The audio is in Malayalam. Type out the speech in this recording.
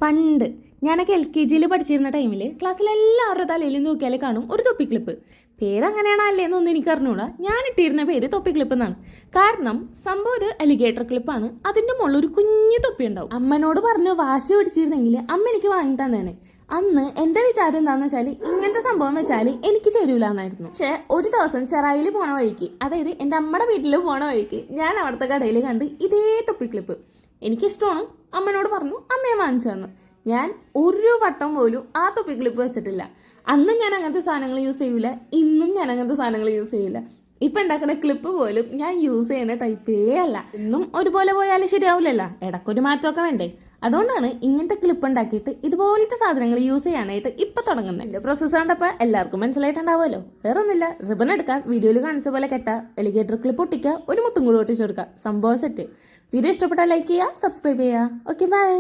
പണ്ട് ഞാനൊക്കെ LKG പഠിച്ചിരുന്ന ടൈമിൽ ക്ലാസ്സിൽ എല്ലാവരുടെ തലയിൽ നോക്കിയാൽ കാണും ഒരു തൊപ്പി ക്ലിപ്പ്. പേരങ്ങനെയാണോ അല്ലേന്നൊന്നും എനിക്ക് അറിഞ്ഞൂടാ. ഞാൻ ഇട്ടിരുന്ന പേര് തൊപ്പി ക്ലിപ്പ് എന്നാണ്. കാരണം സംഭവം ഒരു അലിഗേറ്റർ ക്ലിപ്പാണ്. അതിന്റെ മുകളിൽ ഒരു കുഞ്ഞു തൊപ്പി ഉണ്ടാവും. അമ്മനോട് പറഞ്ഞ് വാശി പിടിച്ചിരുന്നെങ്കിൽ അമ്മ എനിക്ക് വാങ്ങി തന്നേനെ. അന്ന് എന്റെ വിചാരം എന്താന്ന് വെച്ചാൽ ഇങ്ങനത്തെ സംഭവം വെച്ചാൽ എനിക്ക് ചേരൂല എന്നായിരുന്നു. പക്ഷെ ഒരു ദിവസം ചെറായിൽ പോണ വഴിക്ക്, അതായത് എൻ്റെ അമ്മയുടെ വീട്ടിൽ പോണ വഴിക്ക്, ഞാൻ അവിടുത്തെ കടയിൽ കണ്ട് ഇതേ തൊപ്പി ക്ലിപ്പ്. എനിക്കിഷ്ടമാണ്. അമ്മനോട് പറഞ്ഞു, അമ്മയെ വാങ്ങിച്ചു തന്നു. ഞാൻ ഒരു വട്ടം പോലും ആ തൊപ്പി ക്ലിപ്പ് വെച്ചിട്ടില്ല. അന്നും ഞാൻ അങ്ങനത്തെ സാധനങ്ങൾ യൂസ് ചെയ്യൂല, ഇന്നും ഞാൻ അങ്ങനത്തെ സാധനങ്ങൾ യൂസ് ചെയ്യില്ല. ഇപ്പം ഉണ്ടാക്കുന്ന ക്ലിപ്പ് പോലും ഞാൻ യൂസ് ചെയ്യുന്ന ടൈപ്പേ അല്ല. ഇന്നും ഒരുപോലെ പോയാലും ശരിയാവില്ലല്ലോ, ഇടയ്ക്കൊരു മാറ്റമൊക്കെ വേണ്ടേ. അതുകൊണ്ടാണ് ഇങ്ങനത്തെ ക്ലിപ്പ് ഉണ്ടാക്കിയിട്ട് ഇതുപോലത്തെ സാധനങ്ങൾ യൂസ് ചെയ്യാനായിട്ട് ഇപ്പം തുടങ്ങുന്നത്. എൻ്റെ പ്രോസസ്സ് കണ്ടപ്പോൾ എല്ലാവർക്കും മനസ്സിലായിട്ടുണ്ടാവുമല്ലോ. വേറെ ഒന്നുമില്ല, റിബൺ എടുക്കുക, വീഡിയോയിൽ കാണിച്ച പോലെ കെട്ടുക, എലിഗേറ്റർ ക്ലിപ്പ് ഒട്ടിക്കുക, ഒരു മുത്തും കൂടി ഒട്ടിച്ചെടുക്കുക, സംഭവം സെറ്റ്. വീഡിയോ ഇഷ്ടപ്പെട്ടാൽ ലൈക്ക് ചെയ്യുക, സബ്സ്ക്രൈബ് ചെയ്യുക. Okay, by.